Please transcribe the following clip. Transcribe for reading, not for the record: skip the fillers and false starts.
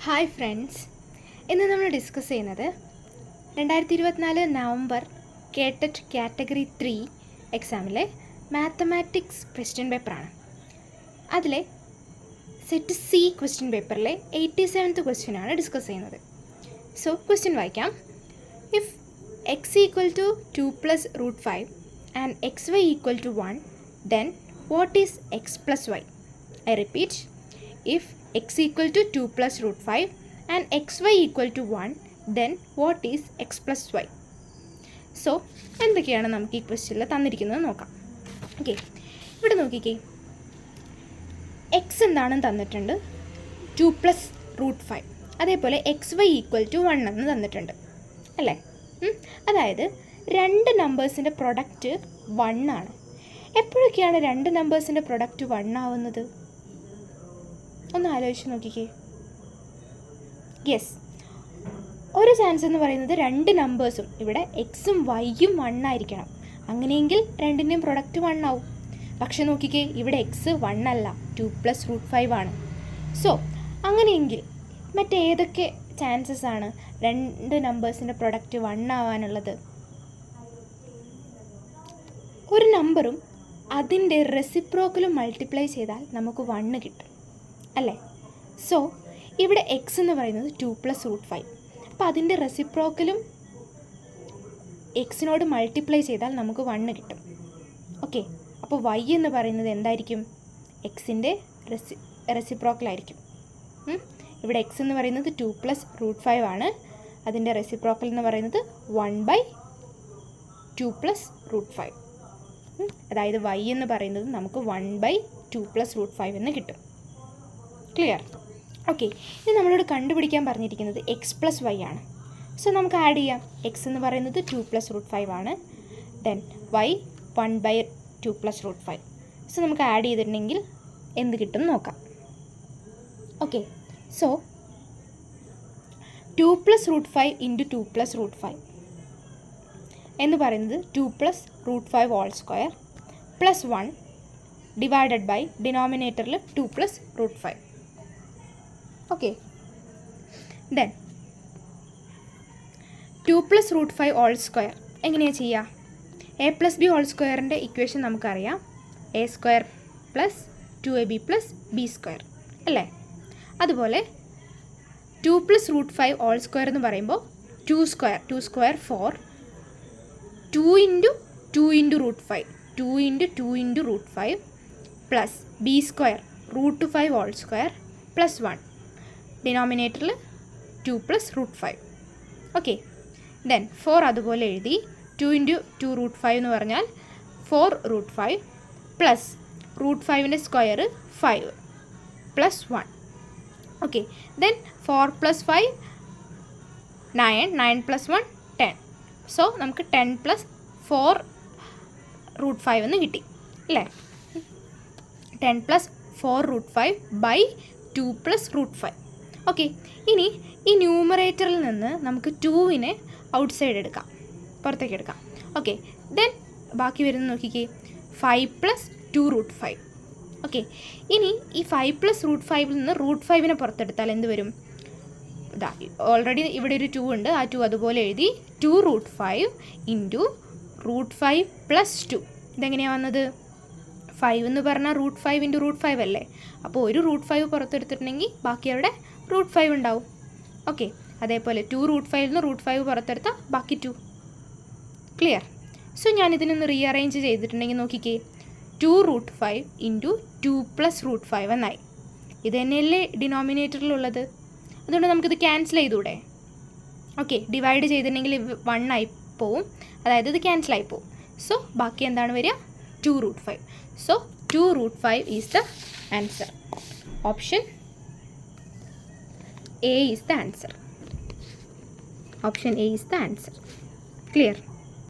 Hi friends, ഇന്ന് നമ്മൾ discuss ചെയ്യുന്നത് 2024 നവംബർ കേട്ടറ്റ് കാറ്റഗറി 3 എക്സാമിലെ മാത്തമാറ്റിക്സ് ക്വസ്റ്റ്യൻ പേപ്പറാണ്. അതിലെ സെറ്റ് സി ക്വസ്റ്റ്യൻ പേപ്പറിലെ 87th ക്വസ്റ്റ്യനാണ് ഡിസ്കസ് ചെയ്യുന്നത്. സോ ക്വസ്റ്റ്യൻ വായിക്കാം. If x equal to 2 plus root 5 and x y equal to 1, then what is x plus y? I repeat, ഇഫ് x equal to 2 plus root 5 and xy equal to 1, then what is x plus y? So എന്തൊക്കെയാണ് നമുക്ക് ഈ ക്വസ്റ്റ്യനിൽ തന്നിരിക്കുന്നത് നോക്കാം. Okay, ഇവിടെ നോക്കിക്കേ, X എന്താണെന്ന് തന്നിട്ടുണ്ട് 2 പ്ലസ് റൂട്ട് 5, അതേപോലെ XY ഈക്വൽ ടു 1 എന്ന് തന്നിട്ടുണ്ട് അല്ലേ. അതായത് രണ്ട് നമ്പേഴ്സിൻ്റെ പ്രൊഡക്റ്റ് 1 ആണ്. എപ്പോഴൊക്കെയാണ് രണ്ട് നമ്പേഴ്സിൻ്റെ പ്രൊഡക്റ്റ് 1 ആവുന്നത്? ഒന്ന് ആലോചിച്ച് നോക്കിക്കേ. യെസ്, ഒരു ചാൻസ് എന്ന് പറയുന്നത് രണ്ട് നമ്പേഴ്സും ഇവിടെ എക്സും വൈയും 1 ആയിരിക്കണം. അങ്ങനെയെങ്കിൽ രണ്ടിൻ്റെയും പ്രൊഡക്റ്റ് 1 ആവും. പക്ഷെ നോക്കിക്കേ, ഇവിടെ എക്സ് 1 അല്ല, 2 പ്ലസ് റൂട്ട് 5 ആണ്. സോ അങ്ങനെയെങ്കിൽ മറ്റേതൊക്കെ ചാൻസസ് ആണ് രണ്ട് നമ്പേഴ്സിൻ്റെ പ്രൊഡക്റ്റ് 1 ആവാനുള്ളത്? ഒരു നമ്പറും അതിൻ്റെ റെസിപ്രോക്കലും മൾട്ടിപ്ലൈ ചെയ്താൽ നമുക്ക് 1 കിട്ടും അല്ലേ. സോ ഇവിടെ എക്സ് എന്ന് പറയുന്നത് 2 പ്ലസ് റൂട്ട് 5, അപ്പോൾ അതിൻ്റെ റെസിപ്രോക്കലും എക്സിനോട് മൾട്ടിപ്ലൈ ചെയ്താൽ നമുക്ക് 1 കിട്ടും. ഓക്കെ, അപ്പോൾ വൈ എന്ന് പറയുന്നത് എന്തായിരിക്കും? എക്സിൻ്റെ റെസിപ്രോക്കലായിരിക്കും. ഇവിടെ എക്സ് എന്ന് പറയുന്നത് 2 പ്ലസ് റൂട്ട് 5 ആണ്. അതിൻ്റെ റെസിപ്രോക്കൽ എന്ന് പറയുന്നത് 1/2 പ്ലസ് റൂട്ട് 5. അതായത് വൈ എന്ന് പറയുന്നത് നമുക്ക് 1/2 പ്ലസ് റൂട്ട് 5 എന്ന് കിട്ടും. ക്ലിയർ? ഓക്കെ, ഇത് നമ്മളോട് കണ്ടുപിടിക്കാൻ പറഞ്ഞിരിക്കുന്നത് എക്സ് പ്ലസ് വൈ ആണ്. സോ നമുക്ക് ആഡ് ചെയ്യാം. എക്സ് എന്ന് പറയുന്നത് 2 പ്ലസ് റൂട്ട് 5 ആണ്. Then y 1/2 plus root 5. So നമുക്ക് ആഡ് ചെയ്തിട്ടുണ്ടെങ്കിൽ എന്ത് കിട്ടും നോക്കാം. Okay, so 2 plus root 5 into 2 plus root 5 എന്ന് പറയുന്നത് 2 plus root 5 whole square plus 1 divided by ഡിനോമിനേറ്ററിൽ 2 plus root 5. Okay, then 2 plus root 5 whole square എങ്ങനെയാണ് ചെയ്യുക? എ പ്ലസ് ബി ഹോൾ സ്ക്വയറിൻ്റെ ഇക്വേഷൻ നമുക്കറിയാം. A square plus 2ab plus B square അല്ലേ. അതുപോലെ 2 plus root 5 whole square എന്ന് പറയുമ്പോൾ 2 square 4, 2 into 2 into root 5, 2 into 2 into root 5 plus B square root 5 whole square plus 1 ഡിനോമിനേറ്ററിൽ 2 plus root 5. Okay, then 4 അതുപോലെ എഴുതി. 2 into 2 root 5 എന്ന് പറഞ്ഞാൽ 4 root 5 plus root 5ൻ്റെ square 5 plus 1. Okay, then 4 plus 5 9 plus 1 10. So നമുക്ക് 10 plus 4 root 5 എന്ന് കിട്ടി അല്ലേ. 10 plus 4 root 5 by 2 plus root 5. Okay, ഇനി ഈ ന്യൂമറേറ്ററിൽ നിന്ന് നമുക്ക് 2വിനെ ഔട്ട് സൈഡ് എടുക്കാം, പുറത്തേക്ക് എടുക്കാം. ഓക്കെ, ദെൻ ബാക്കി വരുന്നത് നോക്കിക്കേ, 5 പ്ലസ് 2 റൂട്ട് 5. ഓക്കെ, ഇനി ഈ 5 പ്ലസ് റൂട്ട് 5ൽ നിന്ന് റൂട്ട് 5നെ പുറത്തെടുത്താൽ എന്ത് വരും? ഇതാ ഓൾറെഡി ഇവിടെ ഒരു 2 ഉണ്ട്, ആ 2 അതുപോലെ എഴുതി. 2 റൂട്ട് 5 ഇൻറ്റു റൂട്ട് 5 പ്ലസ് 2. ഇതെങ്ങനെയാണ് വന്നത്? 5 എന്ന് പറഞ്ഞാൽ റൂട്ട് 5 ഇൻറ്റു റൂട്ട് 5 അല്ലേ. അപ്പോൾ ഒരു റൂട്ട് 5 പുറത്തെടുത്തിട്ടുണ്ടെങ്കിൽ ബാക്കി അവിടെ റൂട്ട് 5 ഉണ്ടാവും. ഓക്കെ, അതേപോലെ 2 റൂട്ട് 5ൽ നിന്ന് റൂട്ട് 5 പുറത്തെടുത്താൽ ബാക്കി 2. ക്ലിയർ? സോ ഞാനിതിനൊന്ന് റീഅറേഞ്ച് ചെയ്തിട്ടുണ്ടെങ്കിൽ നോക്കിക്കേ, 2 റൂട്ട് 5 ഇൻറ്റു 2 പ്ലസ് റൂട്ട് 5 എന്നായി. ഇത് തന്നെയല്ലേ ഡിനോമിനേറ്ററിലുള്ളത്. അതുകൊണ്ട് നമുക്കിത് ക്യാൻസൽ ചെയ്തൂടെ? ഓക്കെ, ഡിവൈഡ് ചെയ്തിട്ടുണ്ടെങ്കിൽ 1 ആയി പോവും, അതായത് ഇത് ക്യാൻസൽ ആയി പോവും. സോ ബാക്കി എന്താണ് വരിക? 2 root 5. So 2 root 5 is the answer. Option A is the answer. Option A is the answer. Clear?